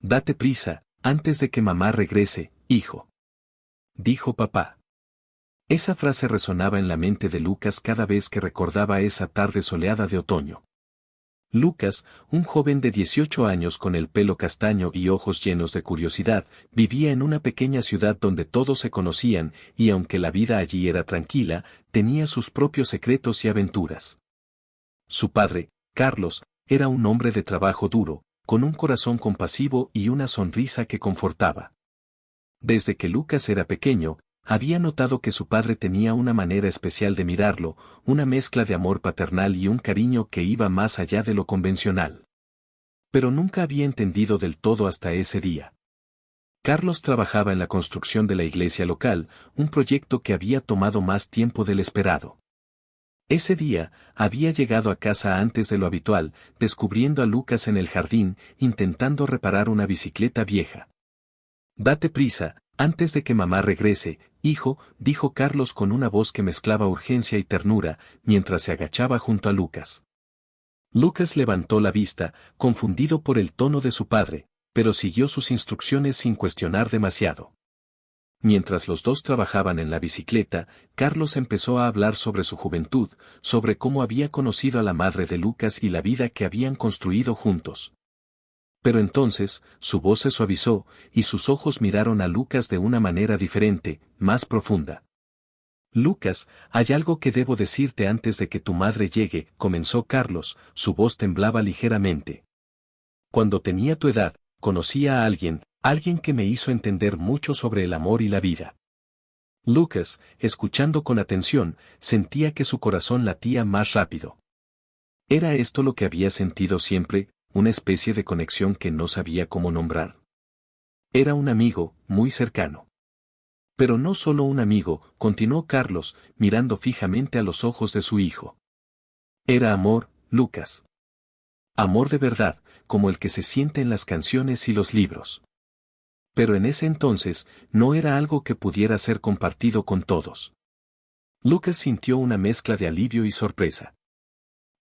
Date prisa, antes de que mamá regrese, hijo. Dijo papá. Esa frase resonaba en la mente de Lucas cada vez que recordaba esa tarde soleada de otoño. Lucas, un joven de 18 años con el pelo castaño y ojos llenos de curiosidad, vivía en una pequeña ciudad donde todos se conocían y aunque la vida allí era tranquila, tenía sus propios secretos y aventuras. Su padre, Carlos, era un hombre de trabajo duro, con un corazón compasivo y una sonrisa que confortaba. Desde que Lucas era pequeño, había notado que su padre tenía una manera especial de mirarlo, una mezcla de amor paternal y un cariño que iba más allá de lo convencional. Pero nunca había entendido del todo hasta ese día. Carlos trabajaba en la construcción de la iglesia local, un proyecto que había tomado más tiempo del esperado. Ese día, había llegado a casa antes de lo habitual, descubriendo a Lucas en el jardín, intentando reparar una bicicleta vieja. Date prisa, antes de que mamá regrese, hijo, dijo Carlos con una voz que mezclaba urgencia y ternura, mientras se agachaba junto a Lucas. Lucas levantó la vista, confundido por el tono de su padre, pero siguió sus instrucciones sin cuestionar demasiado. Mientras los dos trabajaban en la bicicleta, Carlos empezó a hablar sobre su juventud, sobre cómo había conocido a la madre de Lucas y la vida que habían construido juntos. Pero entonces, su voz se suavizó, y sus ojos miraron a Lucas de una manera diferente, más profunda. Lucas, hay algo que debo decirte antes de que tu madre llegue, comenzó Carlos, su voz temblaba ligeramente. Cuando tenía tu edad, conocí a alguien que me hizo entender mucho sobre el amor y la vida. Lucas, escuchando con atención, sentía que su corazón latía más rápido. ¿Era esto lo que había sentido siempre, una especie de conexión que no sabía cómo nombrar? Era un amigo, muy cercano. Pero no solo un amigo, continuó Carlos, mirando fijamente a los ojos de su hijo. Era amor, Lucas. Amor de verdad, como el que se siente en las canciones y los libros. Pero en ese entonces, no era algo que pudiera ser compartido con todos. Lucas sintió una mezcla de alivio y sorpresa.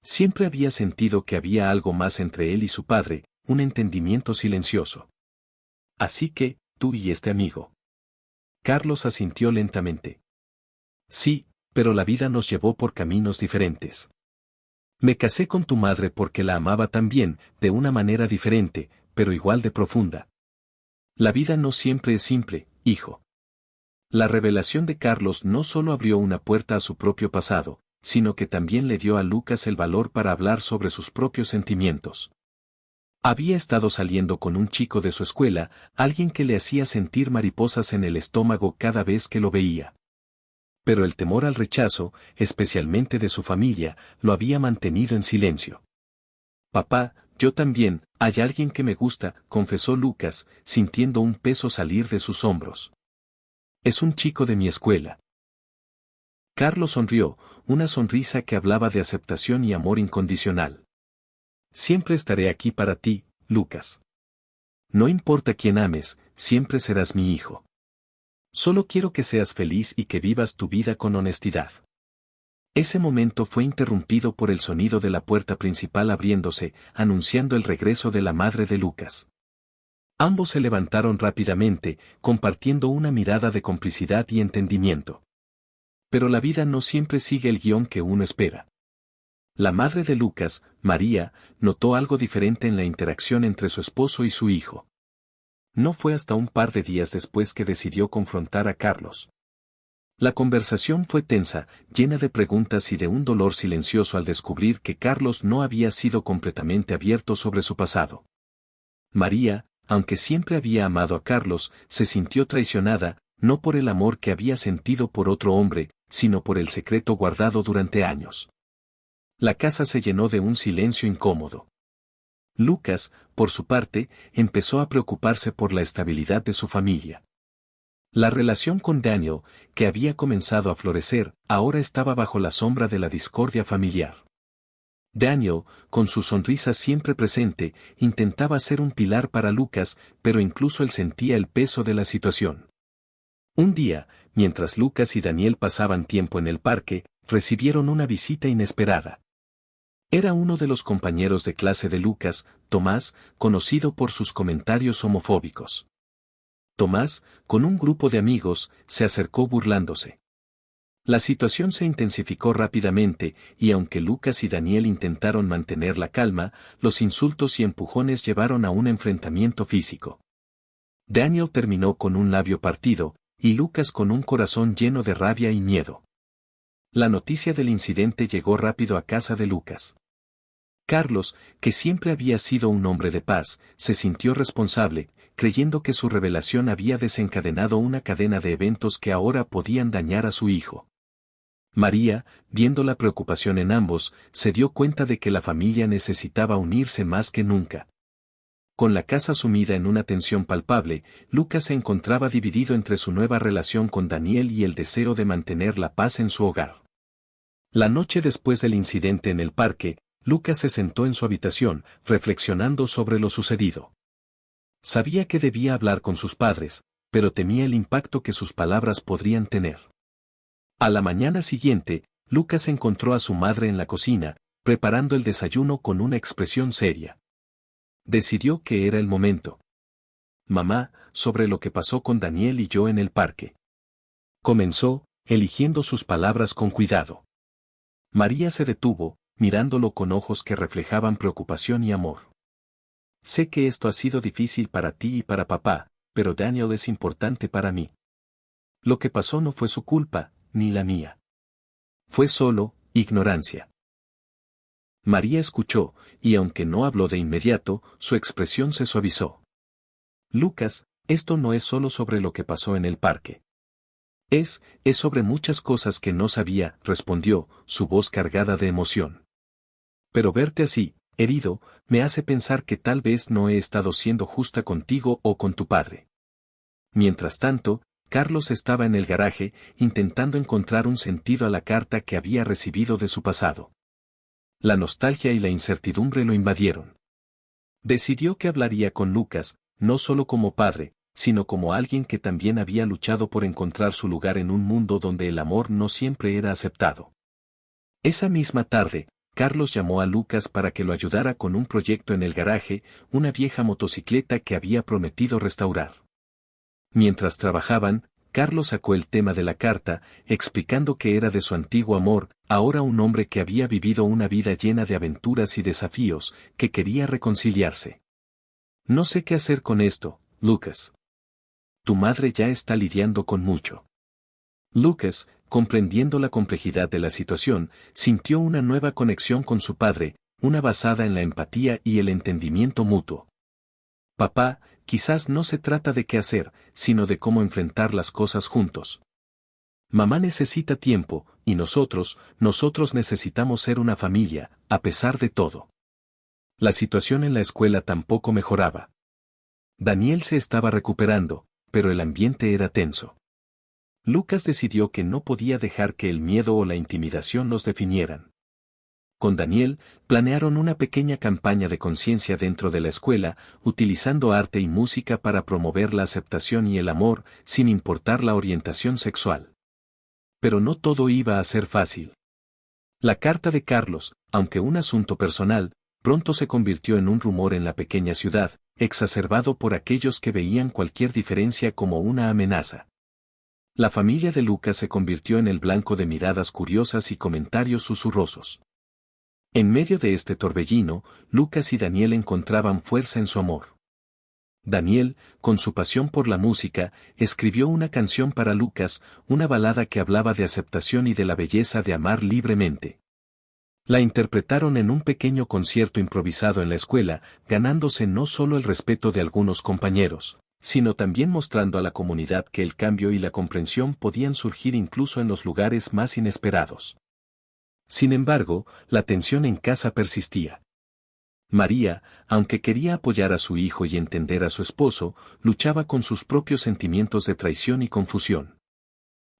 Siempre había sentido que había algo más entre él y su padre, un entendimiento silencioso. Así que, tú y este amigo. Carlos asintió lentamente. Sí, pero la vida nos llevó por caminos diferentes. Me casé con tu madre porque la amaba también, de una manera diferente, pero igual de profunda. La vida no siempre es simple, hijo. La revelación de Carlos no solo abrió una puerta a su propio pasado, sino que también le dio a Lucas el valor para hablar sobre sus propios sentimientos. Había estado saliendo con un chico de su escuela, alguien que le hacía sentir mariposas en el estómago cada vez que lo veía. Pero el temor al rechazo, especialmente de su familia, lo había mantenido en silencio. Papá, yo también, hay alguien que me gusta, confesó Lucas, sintiendo un peso salir de sus hombros. Es un chico de mi escuela. Carlos sonrió, una sonrisa que hablaba de aceptación y amor incondicional. Siempre estaré aquí para ti, Lucas. No importa quién ames, siempre serás mi hijo. Solo quiero que seas feliz y que vivas tu vida con honestidad. Ese momento fue interrumpido por el sonido de la puerta principal abriéndose, anunciando el regreso de la madre de Lucas. Ambos se levantaron rápidamente, compartiendo una mirada de complicidad y entendimiento. Pero la vida no siempre sigue el guión que uno espera. La madre de Lucas, María, notó algo diferente en la interacción entre su esposo y su hijo. No fue hasta un par de días después que decidió confrontar a Carlos. La conversación fue tensa, llena de preguntas y de un dolor silencioso al descubrir que Carlos no había sido completamente abierto sobre su pasado. María, aunque siempre había amado a Carlos, se sintió traicionada, no por el amor que había sentido por otro hombre, sino por el secreto guardado durante años. La casa se llenó de un silencio incómodo. Lucas, por su parte, empezó a preocuparse por la estabilidad de su familia. La relación con Daniel, que había comenzado a florecer, ahora estaba bajo la sombra de la discordia familiar. Daniel, con su sonrisa siempre presente, intentaba ser un pilar para Lucas, pero incluso él sentía el peso de la situación. Un día, mientras Lucas y Daniel pasaban tiempo en el parque, recibieron una visita inesperada. Era uno de los compañeros de clase de Lucas, Tomás, conocido por sus comentarios homofóbicos. Tomás, con un grupo de amigos, se acercó burlándose. La situación se intensificó rápidamente, y aunque Lucas y Daniel intentaron mantener la calma, los insultos y empujones llevaron a un enfrentamiento físico. Daniel terminó con un labio partido, y Lucas con un corazón lleno de rabia y miedo. La noticia del incidente llegó rápido a casa de Lucas. Carlos, que siempre había sido un hombre de paz, se sintió responsable, creyendo que su revelación había desencadenado una cadena de eventos que ahora podían dañar a su hijo. María, viendo la preocupación en ambos, se dio cuenta de que la familia necesitaba unirse más que nunca. Con la casa sumida en una tensión palpable, Lucas se encontraba dividido entre su nueva relación con Daniel y el deseo de mantener la paz en su hogar. La noche después del incidente en el parque, Lucas se sentó en su habitación, reflexionando sobre lo sucedido. Sabía que debía hablar con sus padres, pero temía el impacto que sus palabras podrían tener. A la mañana siguiente, Lucas encontró a su madre en la cocina, preparando el desayuno con una expresión seria. Decidió que era el momento. Mamá, sobre lo que pasó con Daniel y yo en el parque. Comenzó, eligiendo sus palabras con cuidado. María se detuvo, mirándolo con ojos que reflejaban preocupación y amor. Sé que esto ha sido difícil para ti y para papá, pero Daniel es importante para mí. Lo que pasó no fue su culpa, ni la mía. Fue solo ignorancia. María escuchó, y aunque no habló de inmediato, su expresión se suavizó. Lucas, esto no es solo sobre lo que pasó en el parque. Es sobre muchas cosas que no sabía, respondió, su voz cargada de emoción. Pero verte así, herido, me hace pensar que tal vez no he estado siendo justa contigo o con tu padre. Mientras tanto, Carlos estaba en el garaje, intentando encontrar un sentido a la carta que había recibido de su pasado. La nostalgia y la incertidumbre lo invadieron. Decidió que hablaría con Lucas, no solo como padre, sino como alguien que también había luchado por encontrar su lugar en un mundo donde el amor no siempre era aceptado. Esa misma tarde, Carlos llamó a Lucas para que lo ayudara con un proyecto en el garaje, una vieja motocicleta que había prometido restaurar. Mientras trabajaban, Carlos sacó el tema de la carta, explicando que era de su antiguo amor, ahora un hombre que había vivido una vida llena de aventuras y desafíos, que quería reconciliarse. No sé qué hacer con esto, Lucas. Tu madre ya está lidiando con mucho. Lucas, comprendiendo la complejidad de la situación, sintió una nueva conexión con su padre, una basada en la empatía y el entendimiento mutuo. Papá, quizás no se trata de qué hacer, sino de cómo enfrentar las cosas juntos. Mamá necesita tiempo, y nosotros necesitamos ser una familia, a pesar de todo. La situación en la escuela tampoco mejoraba. Daniel se estaba recuperando, pero el ambiente era tenso. Lucas decidió que no podía dejar que el miedo o la intimidación los definieran. Con Daniel, planearon una pequeña campaña de conciencia dentro de la escuela, utilizando arte y música para promover la aceptación y el amor, sin importar la orientación sexual. Pero no todo iba a ser fácil. La carta de Carlos, aunque un asunto personal, pronto se convirtió en un rumor en la pequeña ciudad, exacerbado por aquellos que veían cualquier diferencia como una amenaza. La familia de Lucas se convirtió en el blanco de miradas curiosas y comentarios susurrosos. En medio de este torbellino, Lucas y Daniel encontraban fuerza en su amor. Daniel, con su pasión por la música, escribió una canción para Lucas, una balada que hablaba de aceptación y de la belleza de amar libremente. La interpretaron en un pequeño concierto improvisado en la escuela, ganándose no solo el respeto de algunos compañeros, sino también mostrando a la comunidad que el cambio y la comprensión podían surgir incluso en los lugares más inesperados. Sin embargo, la tensión en casa persistía. María, aunque quería apoyar a su hijo y entender a su esposo, luchaba con sus propios sentimientos de traición y confusión.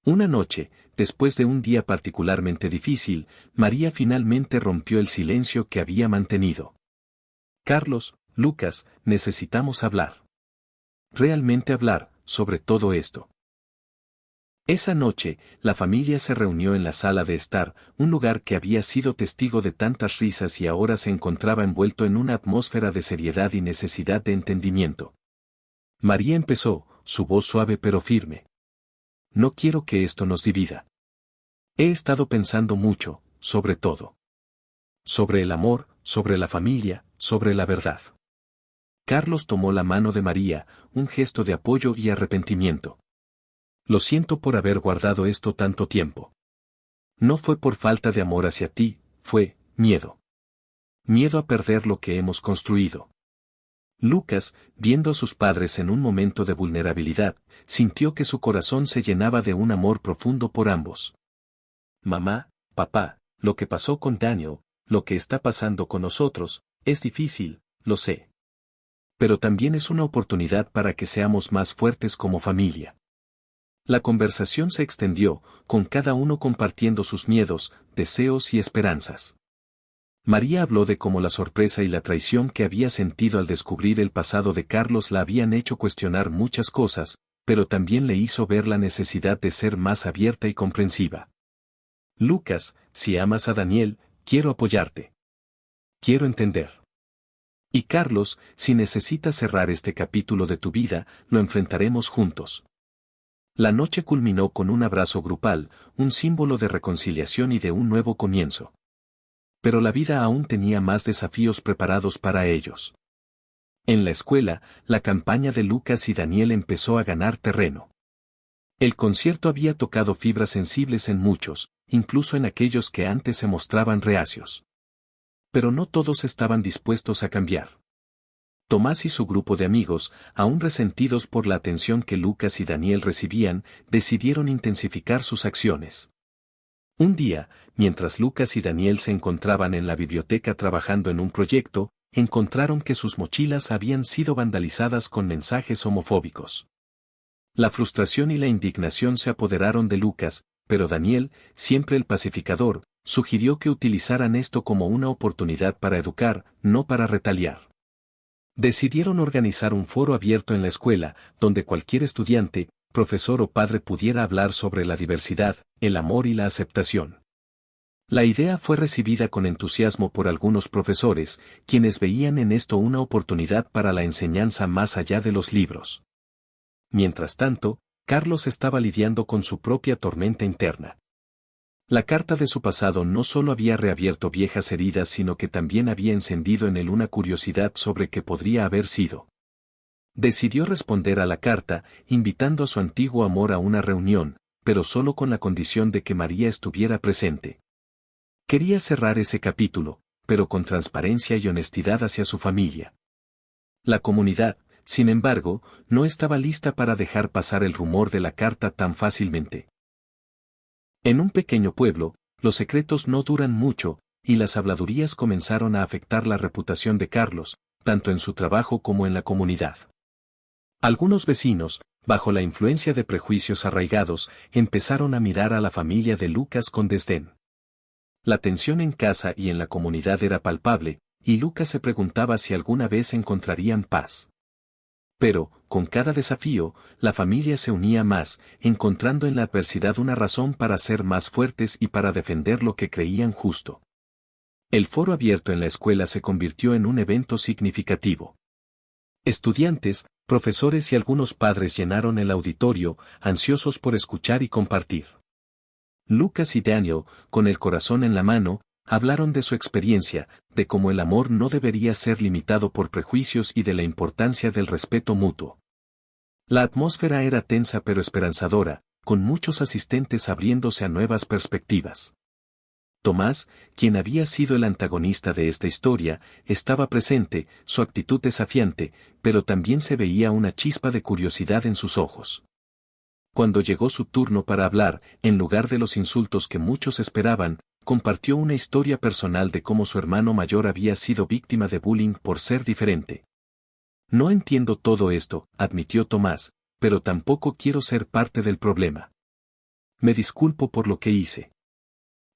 Una noche, después de un día particularmente difícil, María finalmente rompió el silencio que había mantenido. Carlos, Lucas, necesitamos hablar. Realmente hablar, sobre todo esto. Esa noche, la familia se reunió en la sala de estar, un lugar que había sido testigo de tantas risas y ahora se encontraba envuelto en una atmósfera de seriedad y necesidad de entendimiento. María empezó, su voz suave pero firme. No quiero que esto nos divida. He estado pensando mucho, sobre todo. Sobre el amor, sobre la familia, sobre la verdad. Carlos tomó la mano de María, un gesto de apoyo y arrepentimiento. Lo siento por haber guardado esto tanto tiempo. No fue por falta de amor hacia ti, fue miedo. Miedo a perder lo que hemos construido. Lucas, viendo a sus padres en un momento de vulnerabilidad, sintió que su corazón se llenaba de un amor profundo por ambos. Mamá, papá, lo que pasó con Daniel, lo que está pasando con nosotros, es difícil, lo sé. Pero también es una oportunidad para que seamos más fuertes como familia. La conversación se extendió, con cada uno compartiendo sus miedos, deseos y esperanzas. María habló de cómo la sorpresa y la traición que había sentido al descubrir el pasado de Carlos la habían hecho cuestionar muchas cosas, pero también le hizo ver la necesidad de ser más abierta y comprensiva. Lucas, si amas a Daniel, quiero apoyarte. Quiero entender. Y Carlos, si necesitas cerrar este capítulo de tu vida, lo enfrentaremos juntos. La noche culminó con un abrazo grupal, un símbolo de reconciliación y de un nuevo comienzo. Pero la vida aún tenía más desafíos preparados para ellos. En la escuela, la campaña de Lucas y Daniel empezó a ganar terreno. El concierto había tocado fibras sensibles en muchos, incluso en aquellos que antes se mostraban reacios. Pero no todos estaban dispuestos a cambiar. Tomás y su grupo de amigos, aún resentidos por la atención que Lucas y Daniel recibían, decidieron intensificar sus acciones. Un día, mientras Lucas y Daniel se encontraban en la biblioteca trabajando en un proyecto, encontraron que sus mochilas habían sido vandalizadas con mensajes homofóbicos. La frustración y la indignación se apoderaron de Lucas, pero Daniel, siempre el pacificador, sugirió que utilizaran esto como una oportunidad para educar, no para retaliar. Decidieron organizar un foro abierto en la escuela, donde cualquier estudiante, profesor o padre pudiera hablar sobre la diversidad, el amor y la aceptación. La idea fue recibida con entusiasmo por algunos profesores, quienes veían en esto una oportunidad para la enseñanza más allá de los libros. Mientras tanto, Carlos estaba lidiando con su propia tormenta interna. La carta de su pasado no solo había reabierto viejas heridas, sino que también había encendido en él una curiosidad sobre qué podría haber sido. Decidió responder a la carta, invitando a su antiguo amor a una reunión, pero solo con la condición de que María estuviera presente. Quería cerrar ese capítulo, pero con transparencia y honestidad hacia su familia. La comunidad, sin embargo, no estaba lista para dejar pasar el rumor de la carta tan fácilmente. En un pequeño pueblo, los secretos no duran mucho, y las habladurías comenzaron a afectar la reputación de Carlos, tanto en su trabajo como en la comunidad. Algunos vecinos, bajo la influencia de prejuicios arraigados, empezaron a mirar a la familia de Lucas con desdén. La tensión en casa y en la comunidad era palpable, y Lucas se preguntaba si alguna vez encontrarían paz. Pero, con cada desafío, la familia se unía más, encontrando en la adversidad una razón para ser más fuertes y para defender lo que creían justo. El foro abierto en la escuela se convirtió en un evento significativo. Estudiantes, profesores y algunos padres llenaron el auditorio, ansiosos por escuchar y compartir. Lucas y Daniel, con el corazón en la mano, hablaron de su experiencia, de cómo el amor no debería ser limitado por prejuicios y de la importancia del respeto mutuo. La atmósfera era tensa pero esperanzadora, con muchos asistentes abriéndose a nuevas perspectivas. Tomás, quien había sido el antagonista de esta historia, estaba presente, su actitud desafiante, pero también se veía una chispa de curiosidad en sus ojos. Cuando llegó su turno para hablar, en lugar de los insultos que muchos esperaban, compartió una historia personal de cómo su hermano mayor había sido víctima de bullying por ser diferente. No entiendo todo esto, admitió Tomás, pero tampoco quiero ser parte del problema. Me disculpo por lo que hice.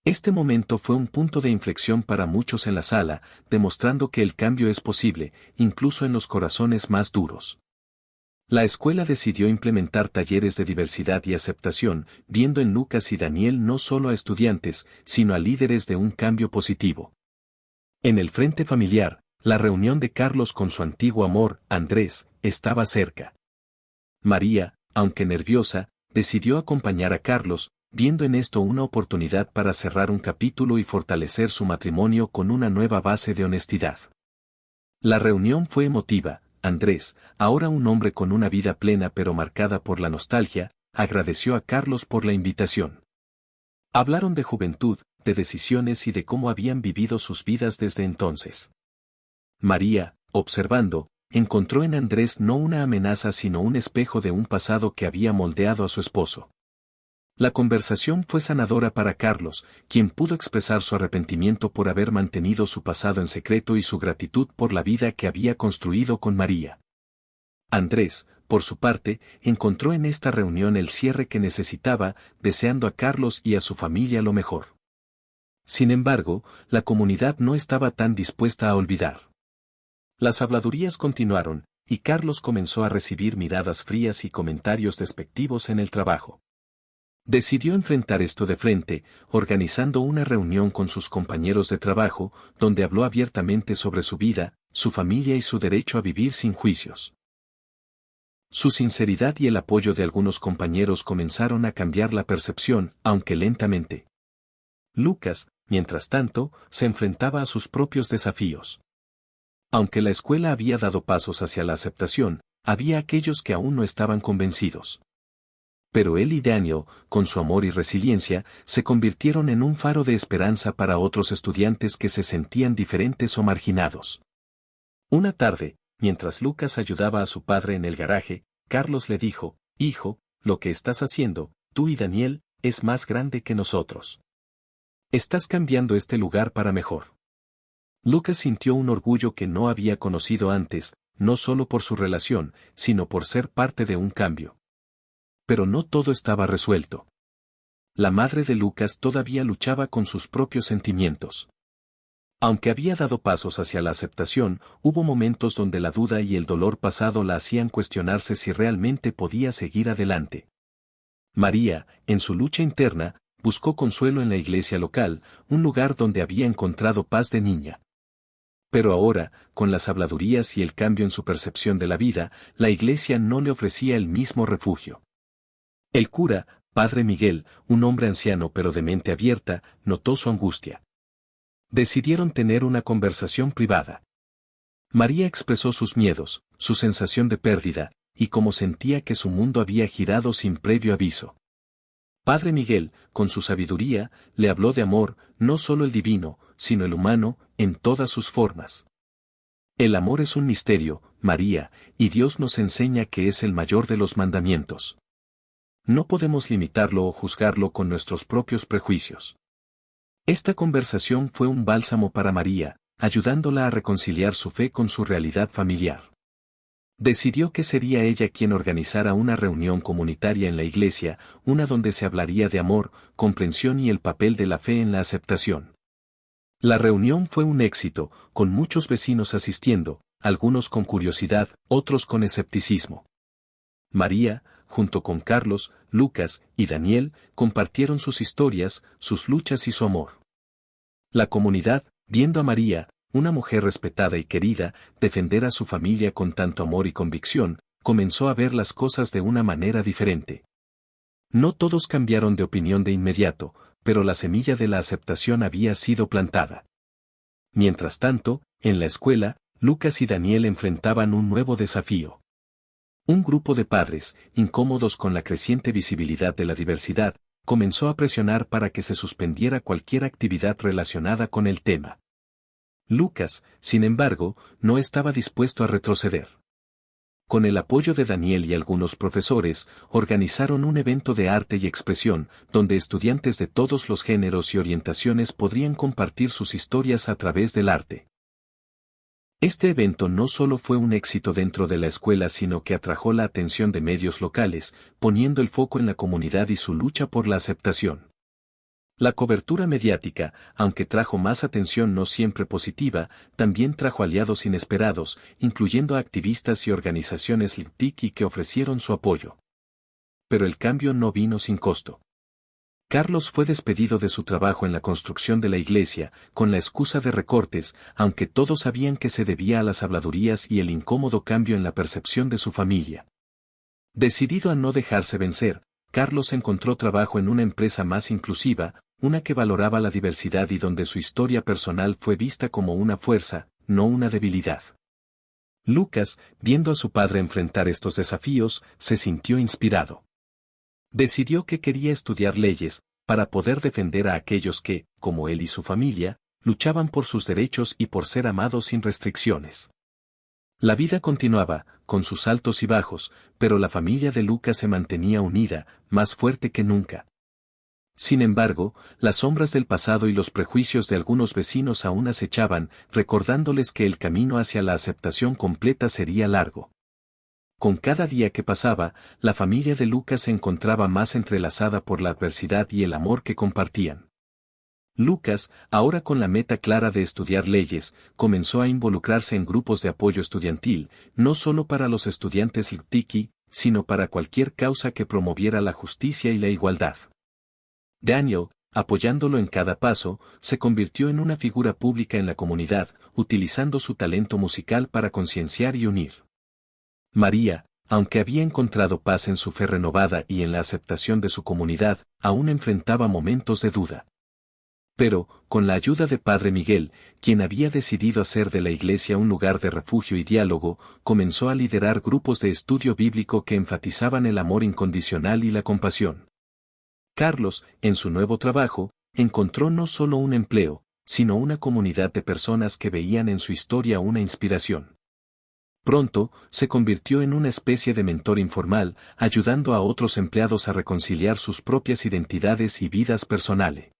Este momento fue un punto de inflexión para muchos en la sala, demostrando que el cambio es posible, incluso en los corazones más duros. La escuela decidió implementar talleres de diversidad y aceptación, viendo en Lucas y Daniel no solo a estudiantes, sino a líderes de un cambio positivo. En el frente familiar, la reunión de Carlos con su antiguo amor, Andrés, estaba cerca. María, aunque nerviosa, decidió acompañar a Carlos, viendo en esto una oportunidad para cerrar un capítulo y fortalecer su matrimonio con una nueva base de honestidad. La reunión fue emotiva. Andrés, ahora un hombre con una vida plena pero marcada por la nostalgia, agradeció a Carlos por la invitación. Hablaron de juventud, de decisiones y de cómo habían vivido sus vidas desde entonces. María, observando, encontró en Andrés no una amenaza sino un espejo de un pasado que había moldeado a su esposo. La conversación fue sanadora para Carlos, quien pudo expresar su arrepentimiento por haber mantenido su pasado en secreto y su gratitud por la vida que había construido con María. Andrés, por su parte, encontró en esta reunión el cierre que necesitaba, deseando a Carlos y a su familia lo mejor. Sin embargo, la comunidad no estaba tan dispuesta a olvidar. Las habladurías continuaron, y Carlos comenzó a recibir miradas frías y comentarios despectivos en el trabajo. Decidió enfrentar esto de frente, organizando una reunión con sus compañeros de trabajo, donde habló abiertamente sobre su vida, su familia y su derecho a vivir sin juicios. Su sinceridad y el apoyo de algunos compañeros comenzaron a cambiar la percepción, aunque lentamente. Lucas, mientras tanto, se enfrentaba a sus propios desafíos. Aunque la escuela había dado pasos hacia la aceptación, había aquellos que aún no estaban convencidos. Pero él y Daniel, con su amor y resiliencia, se convirtieron en un faro de esperanza para otros estudiantes que se sentían diferentes o marginados. Una tarde, mientras Lucas ayudaba a su padre en el garaje, Carlos le dijo: «Hijo, lo que estás haciendo, tú y Daniel, es más grande que nosotros. Estás cambiando este lugar para mejor». Lucas sintió un orgullo que no había conocido antes, no solo por su relación, sino por ser parte de un cambio. Pero no todo estaba resuelto. La madre de Lucas todavía luchaba con sus propios sentimientos. Aunque había dado pasos hacia la aceptación, hubo momentos donde la duda y el dolor pasado la hacían cuestionarse si realmente podía seguir adelante. María, en su lucha interna, buscó consuelo en la iglesia local, un lugar donde había encontrado paz de niña. Pero ahora, con las habladurías y el cambio en su percepción de la vida, la iglesia no le ofrecía el mismo refugio. El cura, Padre Miguel, un hombre anciano pero de mente abierta, notó su angustia. Decidieron tener una conversación privada. María expresó sus miedos, su sensación de pérdida, y cómo sentía que su mundo había girado sin previo aviso. Padre Miguel, con su sabiduría, le habló de amor, no solo el divino, sino el humano, en todas sus formas. El amor es un misterio, María, y Dios nos enseña que es el mayor de los mandamientos. No podemos limitarlo o juzgarlo con nuestros propios prejuicios. Esta conversación fue un bálsamo para María, ayudándola a reconciliar su fe con su realidad familiar. Decidió que sería ella quien organizara una reunión comunitaria en la iglesia, una donde se hablaría de amor, comprensión y el papel de la fe en la aceptación. La reunión fue un éxito, con muchos vecinos asistiendo, algunos con curiosidad, otros con escepticismo. María, junto con Carlos, Lucas y Daniel, compartieron sus historias, sus luchas y su amor. La comunidad, viendo a María, una mujer respetada y querida, defender a su familia con tanto amor y convicción, comenzó a ver las cosas de una manera diferente. No todos cambiaron de opinión de inmediato, pero la semilla de la aceptación había sido plantada. Mientras tanto, en la escuela, Lucas y Daniel enfrentaban un nuevo desafío. Un grupo de padres, incómodos con la creciente visibilidad de la diversidad, comenzó a presionar para que se suspendiera cualquier actividad relacionada con el tema. Lucas, sin embargo, no estaba dispuesto a retroceder. Con el apoyo de Daniel y algunos profesores, organizaron un evento de arte y expresión, donde estudiantes de todos los géneros y orientaciones podrían compartir sus historias a través del arte. Este evento no solo fue un éxito dentro de la escuela sino que atrajo la atención de medios locales, poniendo el foco en la comunidad y su lucha por la aceptación. La cobertura mediática, aunque trajo más atención no siempre positiva, también trajo aliados inesperados, incluyendo a activistas y organizaciones LGBTQ que ofrecieron su apoyo. Pero el cambio no vino sin costo. Carlos fue despedido de su trabajo en la construcción de la iglesia, con la excusa de recortes, aunque todos sabían que se debía a las habladurías y el incómodo cambio en la percepción de su familia. Decidido a no dejarse vencer, Carlos encontró trabajo en una empresa más inclusiva, una que valoraba la diversidad y donde su historia personal fue vista como una fuerza, no una debilidad. Lucas, viendo a su padre enfrentar estos desafíos, se sintió inspirado. Decidió que quería estudiar leyes, para poder defender a aquellos que, como él y su familia, luchaban por sus derechos y por ser amados sin restricciones. La vida continuaba, con sus altos y bajos, pero la familia de Lucas se mantenía unida, más fuerte que nunca. Sin embargo, las sombras del pasado y los prejuicios de algunos vecinos aún acechaban, recordándoles que el camino hacia la aceptación completa sería largo. Con cada día que pasaba, la familia de Lucas se encontraba más entrelazada por la adversidad y el amor que compartían. Lucas, ahora con la meta clara de estudiar leyes, comenzó a involucrarse en grupos de apoyo estudiantil, no solo para los estudiantes LGBTQ, sino para cualquier causa que promoviera la justicia y la igualdad. Daniel, apoyándolo en cada paso, se convirtió en una figura pública en la comunidad, utilizando su talento musical para concienciar y unir. María, aunque había encontrado paz en su fe renovada y en la aceptación de su comunidad, aún enfrentaba momentos de duda. Pero, con la ayuda de Padre Miguel, quien había decidido hacer de la iglesia un lugar de refugio y diálogo, comenzó a liderar grupos de estudio bíblico que enfatizaban el amor incondicional y la compasión. Carlos, en su nuevo trabajo, encontró no solo un empleo, sino una comunidad de personas que veían en su historia una inspiración. Pronto, se convirtió en una especie de mentor informal, ayudando a otros empleados a reconciliar sus propias identidades y vidas personales.